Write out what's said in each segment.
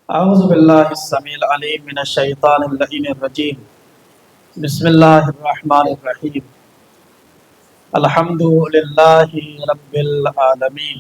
اعوذ باللہ السمیع العلیم من الشیطان اللعین الرجیم بسم اللہ الرحمن الرحیم الحمد للہ رب العالمین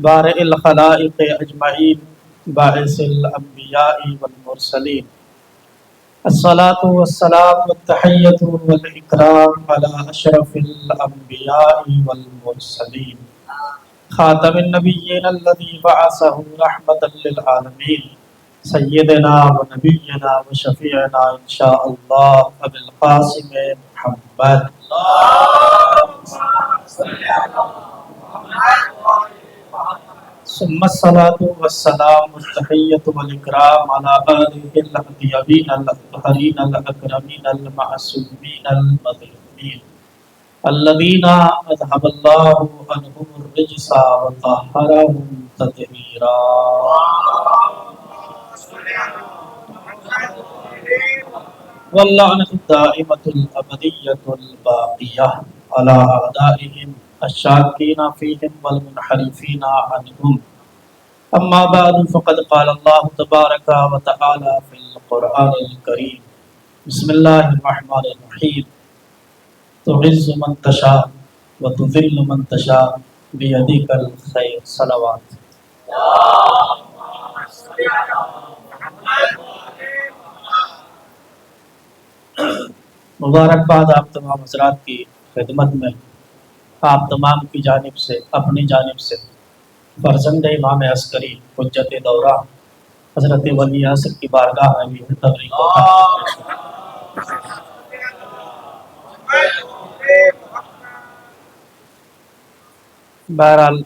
بارئ الخلائق اجمعین باعث الانبیاء والمرسلین الصلاة والسلام والتحیۃ والاکرام علی اشرف الانبیاء والمرسلین خاتم النبیین الذی بعثہ رحمۃ للعالمین سیدنا و نبینا و شفیعنا انشاءاللہ ابی القاسم محمد ثم الصلاة والسلام والتحیۃ والاکرام علی آلہ الاطیبین الاطہرین الاکرمین المعصومین المظلومین الذین اذهب اللہ عنہم الرجس وطہرہم تطہیرا واللعنۃ الدائمۃ الابدیۃ الباقیہ علی اعدائہم الشاکین فیہم والمنحرفین عنہم اما بعد فقد قال اللہ تبارک و تعالی فی القرآن الکریم بسم اللہ الرحمن الرحیم تعز من تشاء وتذل من تشاء بیدک الخیر صلوات مبارکباد آپ تمام حضرات کی خدمت میں آپ تمام کی جانب سے اپنی جانب سے فرزند امام عسکری حجت دورہ حضرت ولی اصغر کی بارگاہ میں بھی تبریک و بہرحال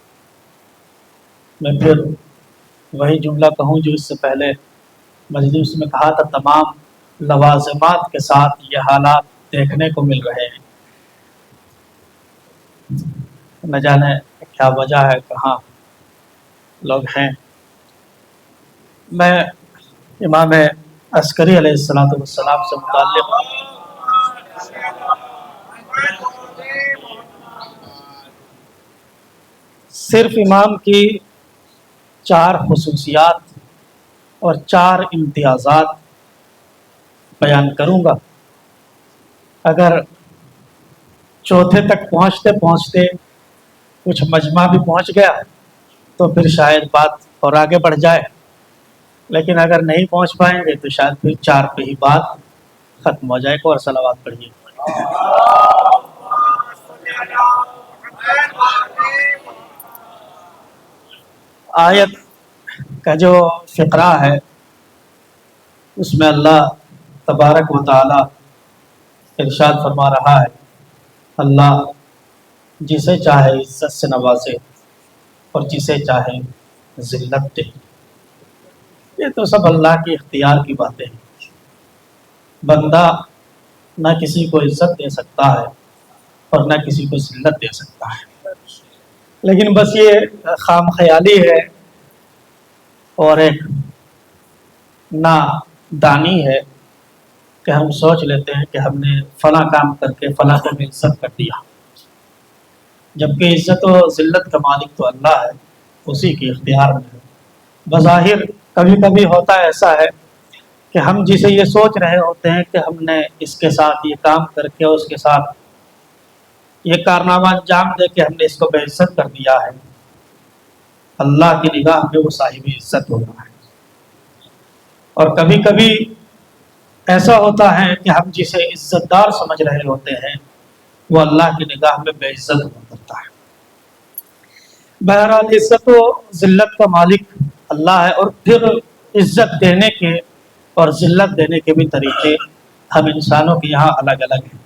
میں پھر وہی جملہ کہوں جو اس سے پہلے مجلس میں کہا تھا، تمام لوازمات کے ساتھ یہ حالات دیکھنے کو مل رہے ہیں، نہ جانے کیا وجہ ہے، کہاں لوگ ہیں۔ میں امام عسکری علیہ السلام سے متعلق صرف امام کی 4 خصوصیات اور 4 امتیازات بیان کروں گا۔ اگر چوتھے تک پہنچتے پہنچتے کچھ مجمع بھی پہنچ گیا تو پھر شاید بات اور آگے بڑھ جائے، لیکن اگر نہیں پہنچ پائیں گے تو شاید پھر 4 پہ ہی بات ختم ہو جائے گا۔ اور صلوات پڑھیے۔ آیت کا جو فقرہ ہے اس میں اللہ تبارک و تعالی ارشاد فرما رہا ہے، اللہ جسے چاہے عزت سے نوازے اور جسے چاہے ذلت دے۔ یہ تو سب اللہ کی اختیار کی باتیں ہیں۔ بندہ نہ کسی کو عزت دے سکتا ہے اور نہ کسی کو ذلت دے سکتا ہے، لیکن بس یہ خام خیالی ہے اور ایک نادانی ہے کہ ہم سوچ لیتے ہیں کہ ہم نے فلاں کام کر کے فلاں کو عزت کر دیا، جبکہ عزت و ذلت کا مالک تو اللہ ہے، اسی کے اختیار میں ہے۔ بظاہر کبھی کبھی ہوتا ایسا ہے کہ ہم جسے یہ سوچ رہے ہوتے ہیں کہ ہم نے اس کے ساتھ یہ کام کر کے اس کے ساتھ یہ کارنامہ انجام دے کے ہم نے اس کو بے عزت کر دیا ہے، اللہ کی نگاہ میں وہ صاحب عزت ہو رہا ہے۔ اور کبھی کبھی ایسا ہوتا ہے کہ ہم جسے عزت دار سمجھ رہے ہوتے ہیں وہ اللہ کی نگاہ میں بے عزت ہوا کرتا ہے۔ بہرحال عزت و ذلت کا مالک اللہ ہے، اور پھر عزت دینے کے اور ذلت دینے کے بھی طریقے ہم انسانوں کے یہاں الگ الگ ہیں۔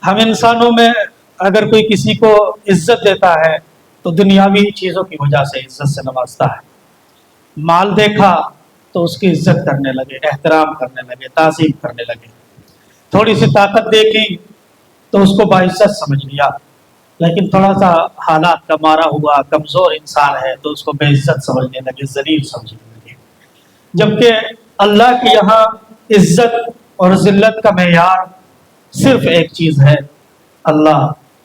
ہم انسانوں میں اگر کوئی کسی کو عزت دیتا ہے تو دنیاوی چیزوں کی وجہ سے عزت سے نوازتا ہے۔ مال دیکھا تو اس کی عزت کرنے لگے، احترام کرنے لگے، تعظیم کرنے لگے۔ تھوڑی سی طاقت دیکھی تو اس کو باعزت سمجھ لیا، لیکن تھوڑا سا حالات کا مارا ہوا کمزور انسان ہے تو اس کو بے عزت سمجھنے لگے، ذلیل سمجھنے لگے۔ جبکہ اللہ کے یہاں عزت اور ذلت کا معیار صرف ایک چیز ہے۔ اللہ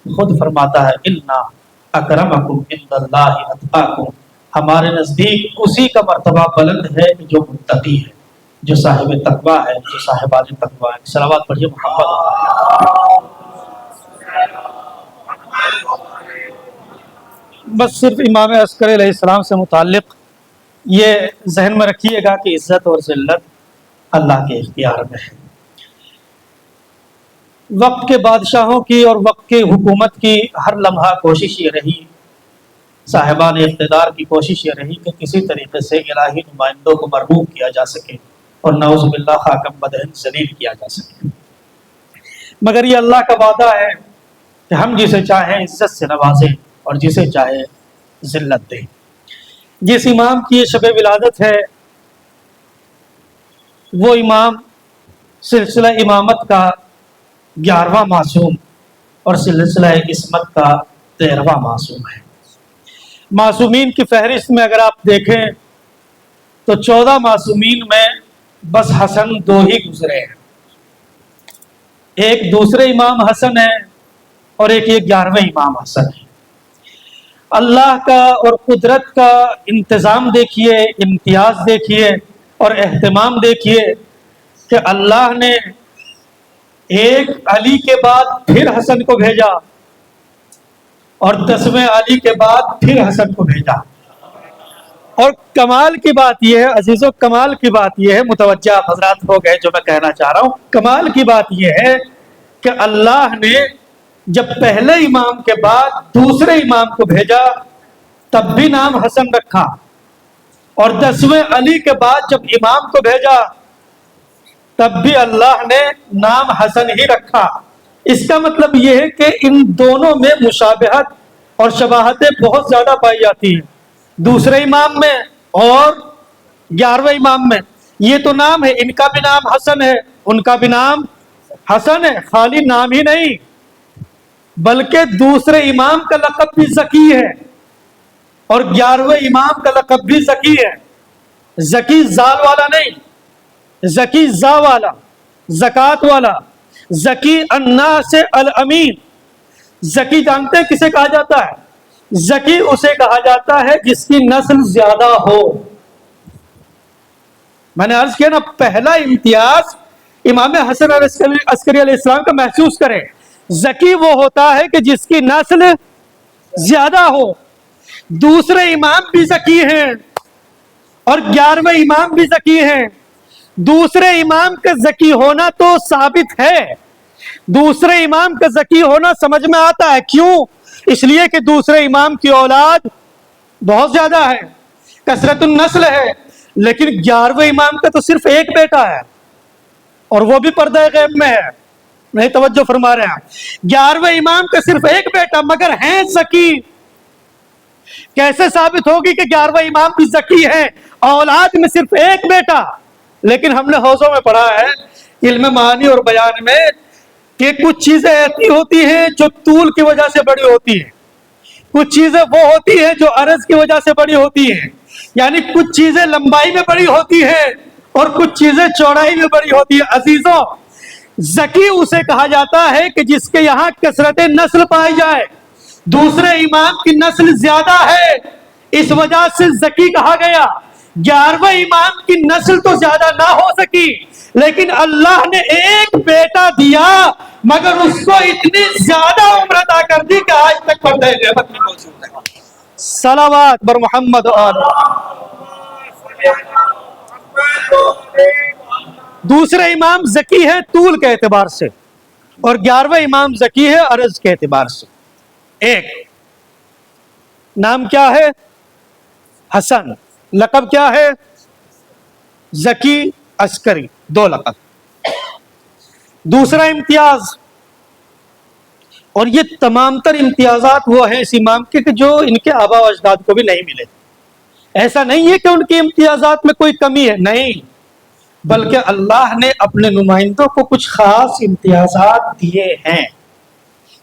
خود فرماتا ہے، اِنَّ اکرمکم عند اللہ اتقاکم، ہمارے نزدیک اسی کا مرتبہ بلند ہے جو متقی ہے، جو صاحب تقویٰ ہے، جو صاحبان تقویٰ ہے۔ صلوات پڑھیے محمد۔ بس صرف امام عسکری علیہ السلام سے متعلق یہ ذہن میں رکھیے گا کہ عزت اور ذلت اللہ کے اختیار میں ہے۔ وقت کے بادشاہوں کی اور وقت کی حکومت کی ہر لمحہ کوشش یہ رہی، صاحبان اقتدار کی کوشش یہ رہی کہ کسی طریقے سے الہی نمائندوں کو مرغوب کیا جا سکے اور نعوذ باللہ خاکم بدہن ذلیل کیا جا سکے۔ مگر یہ اللہ کا وعدہ ہے کہ ہم جسے چاہیں عزت سے نوازیں اور جسے چاہے ذلت دیں۔ جس امام کی یہ شب ولادت ہے وہ امام سلسلہ امامت کا 11واں معصوم اور سلسلہ عصمت کا 13واں معصوم ہے۔ معصومین کی فہرست میں اگر آپ دیکھیں تو 14 معصومین میں بس حسن 2 ہی گزرے ہیں، ایک دوسرے امام حسن ہے اور ایک یہ 11ویں امام حسن ہے۔ اللہ کا اور قدرت کا انتظام دیکھیے، امتیاز دیکھیے اور اہتمام دیکھیے کہ اللہ نے ایک علی کے بعد پھر حسن کو بھیجا اور 10ویں علی کے بعد پھر حسن کو بھیجا۔ اور کمال کی بات یہ ہے عزیزو، کمال کی بات یہ ہے، متوجہ حضرات ہو گئے جو میں کہنا چاہ رہا ہوں، کمال کی بات یہ ہے کہ اللہ نے جب پہلے امام کے بعد دوسرے امام کو بھیجا تب بھی نام حسن رکھا، اور 10ویں علی کے بعد جب امام کو بھیجا تب بھی اللہ نے نام حسن ہی رکھا۔ اس کا مطلب یہ ہے کہ ان دونوں میں مشابہت اور شباہتیں بہت زیادہ پائی جاتی ہیں، دوسرے امام میں اور 11ویں امام میں۔ یہ تو نام ہے، ان کا بھی نام حسن ہے، ان کا بھی نام حسن ہے، خالی نام ہی نہیں بلکہ دوسرے امام کا لقب بھی زکی ہے اور 11ویں امام کا لقب بھی زکی ہے۔ زکی زال والا نہیں، زکی زا والا، زکات والا، زکی الناس الامین۔ زکی جانتے ہیں کسے کہا جاتا ہے؟ زکی اسے کہا جاتا ہے جس کی نسل زیادہ ہو۔ میں نے عرض کیا نا، پہلا امتیاز امام حسن عسکری علیہ السلام کا محسوس کریں، زکی وہ ہوتا ہے کہ جس کی نسل زیادہ ہو۔ دوسرے امام بھی زکی ہیں اور 11ویں امام بھی زکی ہیں۔ دوسرے امام کا زکی ہونا تو ثابت ہے، دوسرے امام کا زکی ہونا سمجھ میں آتا ہے، کیوں؟ اس لیے کہ دوسرے امام کی اولاد بہت زیادہ ہے، کثرت النسل ہے، لیکن 11ویں امام کا تو صرف ایک بیٹا ہے اور وہ بھی پردہ غیب میں ہے، نہیں توجہ فرما رہے ہیں۔ 11ویں امام کا صرف ایک بیٹا مگر ہیں زکی۔ کیسے ثابت ہوگی کہ 11ویں امام بھی زکی ہے، اولاد میں صرف ایک بیٹا؟ لیکن ہم نے حوضوں میں پڑھا ہے علم معانی اور بیان میں کہ کچھ چیزیں ایسی ہوتی ہیں جو طول کی وجہ سے بڑی ہوتی ہیں، کچھ چیزیں وہ ہوتی ہیں جو عرض کی وجہ سے بڑی ہوتی ہیں، یعنی کچھ چیزیں لمبائی میں بڑی ہوتی ہیں اور کچھ چیزیں چوڑائی میں بڑی ہوتی ہیں۔ عزیزوں، زکی اسے کہا جاتا ہے کہ جس کے یہاں کثرت نسل پائی جائے، دوسرے امام کی نسل زیادہ ہے، اس وجہ سے زکی کہا گیا۔ 11ویں امام کی نسل تو زیادہ نہ ہو سکی لیکن اللہ نے ایک بیٹا دیا مگر اس کو اتنی زیادہ عمر عطا کر دی کہ آج تک پردہ غیبت میں موجود ہے۔ صلوات بر محمد و آل۔ دوسرے امام زکی ہے طول کے اعتبار سے اور 11ویں امام زکی ہے عرض کے اعتبار سے۔ ایک نام کیا ہے؟ حسن۔ لقب کیا ہے؟ زکی عسکری، 2 لقب۔ دوسرا امتیاز، اور یہ تمام تر امتیازات وہ ہیں اس امام کے کہ جو ان کے آبا و اجداد کو بھی نہیں ملے۔ ایسا نہیں ہے کہ ان کے امتیازات میں کوئی کمی ہے، نہیں، بلکہ اللہ نے اپنے نمائندوں کو کچھ خاص امتیازات دیے ہیں۔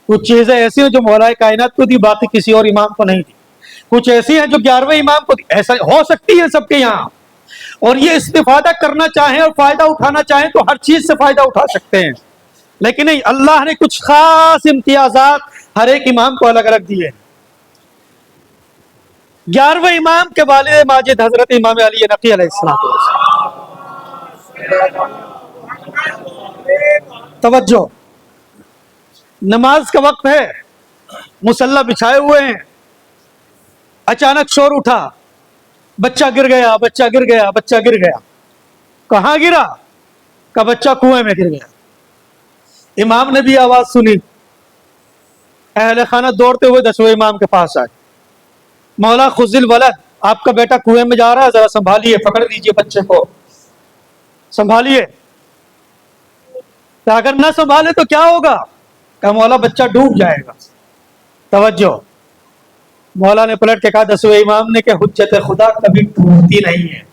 کچھ چیزیں ایسی ہیں جو مولا کائنات کو دی، باقی کسی اور امام کو نہیں دی۔ کچھ ایسی ہیں جو 11ویں امام کو دی، ایسا ہو سکتی ہے سب کے یہاں، اور یہ استفادہ کرنا چاہیں اور فائدہ اٹھانا چاہیں تو ہر چیز سے فائدہ اٹھا سکتے ہیں، لیکن نہیں، اللہ نے کچھ خاص امتیازات ہر ایک امام کو الگ الگ دیے۔ 11वें इमाम के वालिद माजिद हजरत इमाम अली नकी अलैहिस्सलाम। तवज्जो, नमाज का वक्त है, मुसल्ला बिछाए हुए हैं, अचानक शोर उठा, बच्चा गिर गया, बच्चा गिर गया, बच्चा गिर गया। कहाँ गिरा? का बच्चा कुएं में गिर गया। इमाम ने भी आवाज सुनी, अहले खाना दौड़ते हुए 10वें इमाम के पास आए, मौला खुजिल वलद, आपका बेटा कुएं में जा रहा है, जरा संभालिए, पकड़ लीजिए बच्चे को, संभालिए। तो अगर ना संभाले तो क्या होगा? कहा मौला बच्चा डूब जाएगा। तवज्जो, मौला ने पलट के कहा 10वें इमाम ने कि हुज्जत खुदा कभी डूबती नहीं है।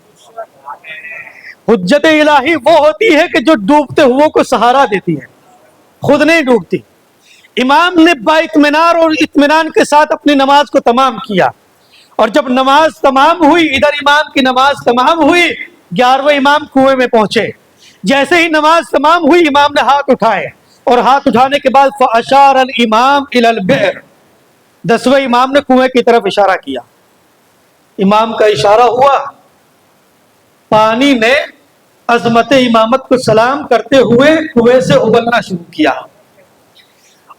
हुज्जत इलाही वो होती है कि जो डूबते हुओं को सहारा देती है, खुद नहीं डूबती। इमाम ने बाइत्मिनान और इत्मीनान के साथ अपनी नमाज को तमाम किया, और जब नमाज तमाम हुई, इधर इमाम की नमाज तमाम हुई, 11वें इमाम कुएं में पहुंचे। जैसे ही नमाज तमाम हुई, इमाम ने हाथ उठाए, और हाथ उठाने के बाद फअशार अल इमाम इलल बि'r, 10वें इमाम ने कुएं की तरफ इशारा किया। इमाम का इशारा हुआ, पानी ने अजमत इमामत को सलाम करते हुए कुएं से उबलना शुरू किया,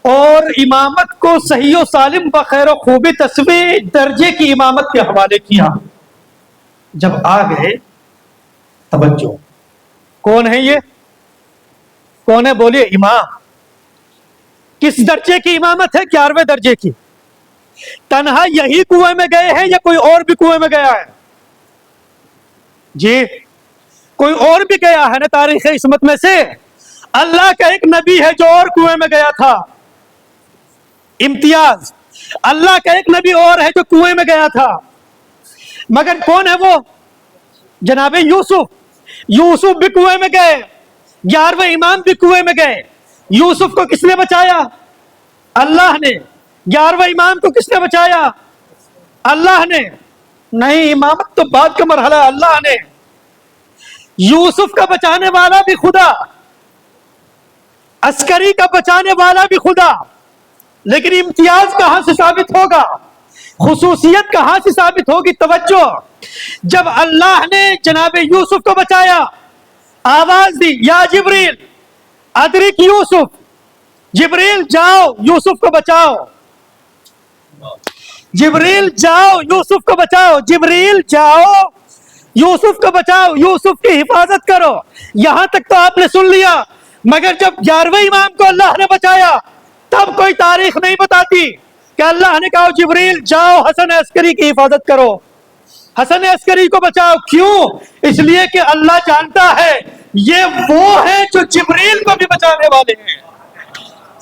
और इमामत को सही और सालिम बखैर खूबी 10वें दर्जे की इमामत के हवाले किया। जब आ गए, तवज्जो, कौन है ये? कौन है? बोलिए। इमाम। किस दर्जे की इमामत है? 11वें दर्जे की। तन्हा यही कुएं में गए हैं या कोई और भी कुएं में गया है? जी, कोई और भी गया है ना? तारीख इस्मत में से अल्लाह का एक नबी है जो और कुएं में गया था। इम्तियाज, अल्लाह का एक नबी और है जो कुएं में गया था, मगर कौन है वो? जनाबे यूसुफ। यूसुफ भी कुएं में गए, 11वें इमाम भी कुएं में गए। यूसुफ को किसने बचाया? अल्लाह ने। 11वें इमाम को किसने बचाया? अल्लाह ने। नहीं, इमामत तो बाद का मरहला, अल्लाह ने। यूसुफ का बचाने वाला भी खुदा, अस्करी का बचाने वाला भी खुदा, लेकिन इम्तियाज कहां से साबित होगा? खुसूसियत कहां से साबित होगी? तवज्जो, जब अल्लाह ने जनाबे यूसुफ को बचाया, आवाज दी, या जिब्रील अदरिक यूसुफ, जिब्रील जाओ यूसुफ को बचाओ, जिब्रील जाओ यूसुफ को बचाओ, जिब्रील जाओ यूसुफ को बचाओ, यूसुफ की हिफाजत करो। यहां तक तो आपने सुन लिया, मगर जब 11वें इमाम को अल्लाह ने बचाया, तब कोई तारीख नहीं बताती कि अल्लाह ने कहा जिब्रील जाओ हसन अस्करी की हिफाजत करो, हसन अस्करी को बचाओ। क्यों? इसलिए कि अल्लाह जानता है ये वो है जो जिब्रील को भी बचाने वाले हैं।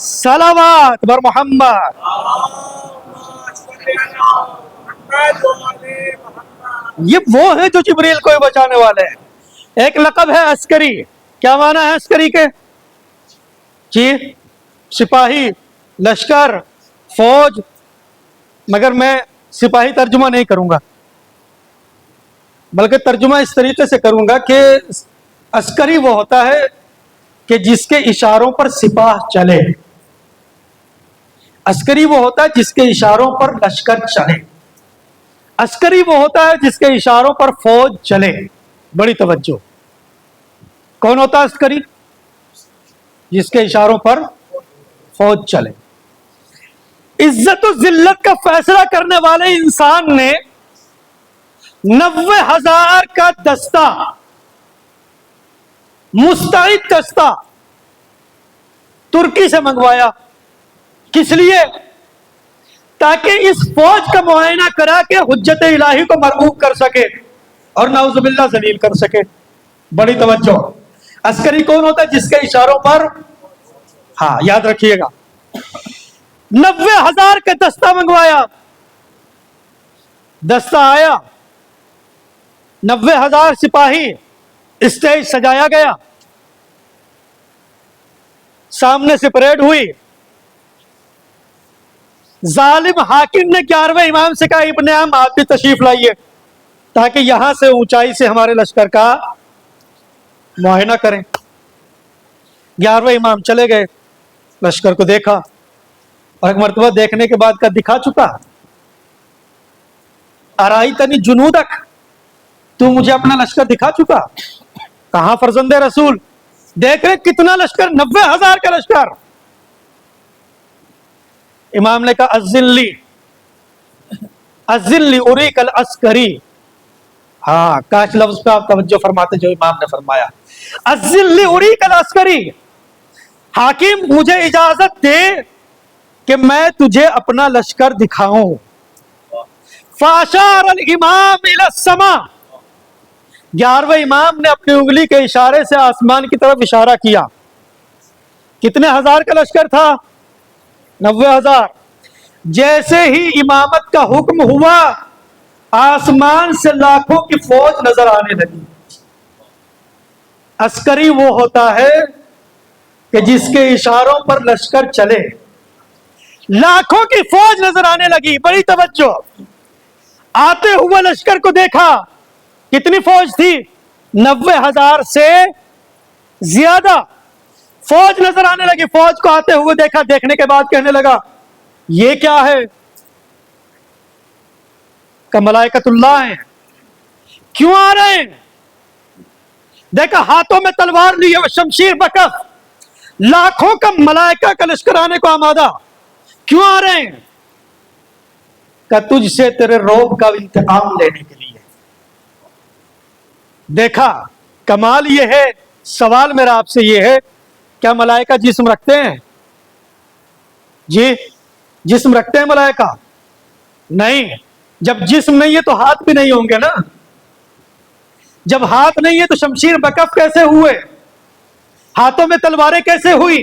सलावत बर मोहम्मद। ये वो है जो जिब्रील को भी बचाने वाले हैं। एक लक़ब है अस्करी। क्या माना है अस्करी के? जी, सिपाही, लश्कर, फौज, मगर मैं सिपाही तर्जुमा नहीं करूंगा, बल्कि तर्जुमा इस तरीके से करूंगा कि अस्करी वो होता है कि जिसके इशारों पर सिपाह चले। अस्करी वो होता है जिसके इशारों पर लश्कर चले। अस्करी वो होता है जिसके इशारों पर फौज चले। बड़ी तवज्जो, कौन होता है अस्करी? जिसके इशारों पर फौज चले। इज्जत और जिल्लत का फैसला करने वाले इंसान ने 90,000 का दस्ता, मुस्तैद दस्ता तुर्की से मंगवाया। किस लिए? ताकि इस फौज का मुआयना करा के हुज्जत इलाही को मरबूब कर सके और नाउजुबिल्लाह जलील कर सके। बड़ी तवज्जो, अस्करी कौन होता है? जिसके इशारों पर, हाँ याद रखिएगा, 90,000 का दस्ता मंगवाया। दस्ता आया, 90,000 सिपाही, स्टेज सजाया गया, सामने से परेड हुई। जालिम हाकिम ने 11वें इमाम से कहा इब्ने अम आप भी तशरीफ लाइए, ताकि यहां से ऊंचाई से हमारे लश्कर का मुआयना करें। 11वें इमाम चले गए, लश्कर को देखा, और एक मरतबा देखने के बाद का दिखा चुका, अराइतनी जुनूदक, तू मुझे अपना लश्कर दिखा चुका? कहां फर्जंदे रसूल, देख रहे कितना लश्कर, 90,000 का लश्कर। इमाम ने कहा अज़िल्ली अज़िल्ली उरीकल अस्करी। हाँ, काश लफ्ज पे आप तवज्जो फरमाते जो इमाम ने फरमाया, अज़िल्ली उरीकल अस्करी, हाकिम मुझे इजाजत दे कि मैं तुझे अपना लश्कर दिखाऊं। फाशार अल इमाम इला समा, 11वें इमाम ने अपनी उंगली के इशारे से आसमान की तरफ इशारा किया। कितने हजार का लश्कर था? 90,000। जैसे ही इमामत का हुक्म हुआ, आसमान से लाखों की फौज नजर आने लगी। अस्करी वो होता है कि जिसके इशारों पर लश्कर चले। लाखों की फौज नजर आने लगी। बड़ी तवज्जो, आते हुए लश्कर को देखा, कितनी फौज थी? 90,000 से ज्यादा फौज नजर आने लगी। फौज को आते हुए देखा, देखने के बाद कहने लगा ये क्या है? का मलाइकतुल्लाह हैं। क्यों आ रहे हैं? देखा हाथों में तलवार लिए हुए, शमशीर बकफ, लाखों का मलाइका का लश्कर आने को आमादा। क्यों आ रहे हैं? का तुझसे तेरे रौब का इंतकाम लेने के लिए। देखा, कमाल ये है। सवाल मेरा आपसे ये है, क्या मलाइका जिस्म रखते हैं? जी, जिस्म रखते हैं मलाइका? नहीं। जब जिस्म नहीं है तो हाथ भी नहीं होंगे ना। जब हाथ नहीं है तो शमशीर बकफ कैसे हुए? हाथों में तलवारें कैसे हुई?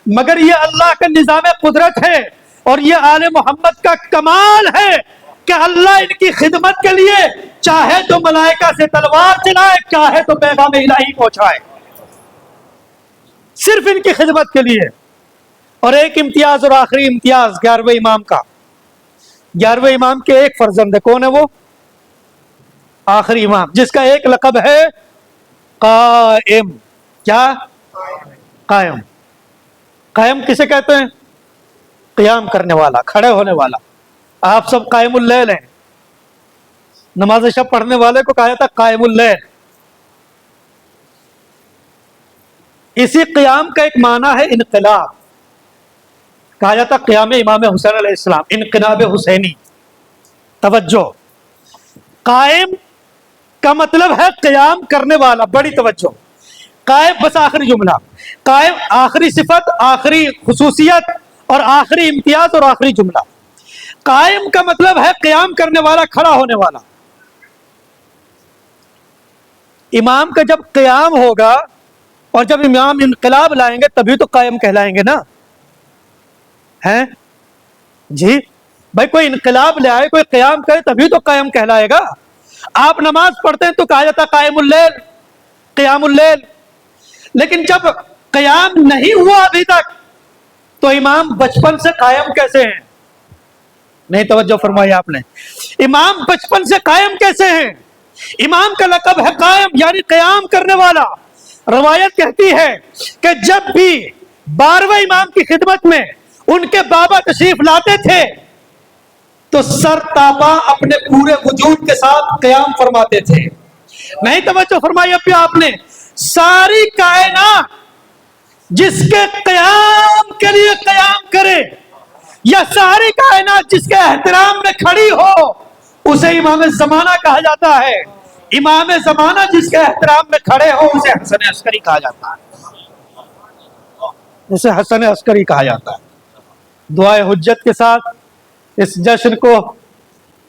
मगर ये अल्लाह का निजाम कुदरत है और ये आले मोहम्मद का कमाल है कि अल्लाह इनकी खिदमत के लिए चाहे तो मलाइका से तलवार चलाए, चाहे तो पैगाम इलाही पहुंचाए, सिर्फ इनकी खिदमत के लिए। और एक इम्तियाज और आखिरी इम्तियाज 11वें इमाम का। 11वें इमाम के एक फर्जंद है, कौन है वो? आखिरी इमाम, जिसका एक लक़ब है कायम। क्या? कायम। कायम किसे कहते हैं? क़याम करने वाला, खड़े होने वाला। आप सब कायमुल लैल हैं। नमाज शब पढ़ने वाले को कहा जाता कायमुल लैल। इसी क़याम का एक माना है इनक़िलाब। कहा जाता क़याम इमाम हुसैन अलैहिस्सलाम, इनक़िलाब हुसैनी। तवज्जो, कायम का मतलब है क़याम करने वाला। बड़ी तवज्जो। कायम, बस आखिरी जुमला, कायम आखिरी सिफत, आखिरी खुसूसियत और आखिरी इम्तियाज और आखिरी जुमला। कायम का मतलब है क़याम करने वाला, खड़ा होने वाला। इमाम का जब क़याम होगा और जब इमाम इनक़िलाब लाएंगे तभी तो कायम कहलाएंगे ना। हैं जी भाई, कोई इनक़िलाब ले आए, कोई क़याम करे तभी तो कायम कहलाएगा। आप नमाज पढ़ते हैं तो कहा जाता कायमुल लैल, क़यामुल लैल। लेकिन जब क़याम नहीं हुआ अभी तक तो इमाम बचपन से कायम कैसे हैं? नहीं तवज्जो फरमाई आपने। इमाम बचपन से कायम कैसे हैं? इमाम का लक़ब है कायम, यानी क़याम करने वाला। रवायत कहती है कि जब भी 12वें इमाम की खिदमत में उनके बाबा तशरीफ लाते थे तो सर तापा अपने पूरे वजूद के साथ क़याम फरमाते थे। नहीं तवज्जो फरमाई अभी आपने। सारी कायनात जिसके क़याम के लिए क़याम करे या सारी कायनात जिसके एहतराम में खड़ी हो, उसे इमाम ज़माना कहा जाता है। इमाम ज़माना जिसके एहतराम में खड़े हो उसे हसन अस्करी कहा जाता है। उसे हसन अस्करी कहा जाता है। दुआए हुज्जत के साथ इस जश्न को,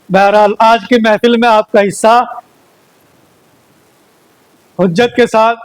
बहरहाल आज की महफिल में आपका हिस्सा हुज्जत के साथ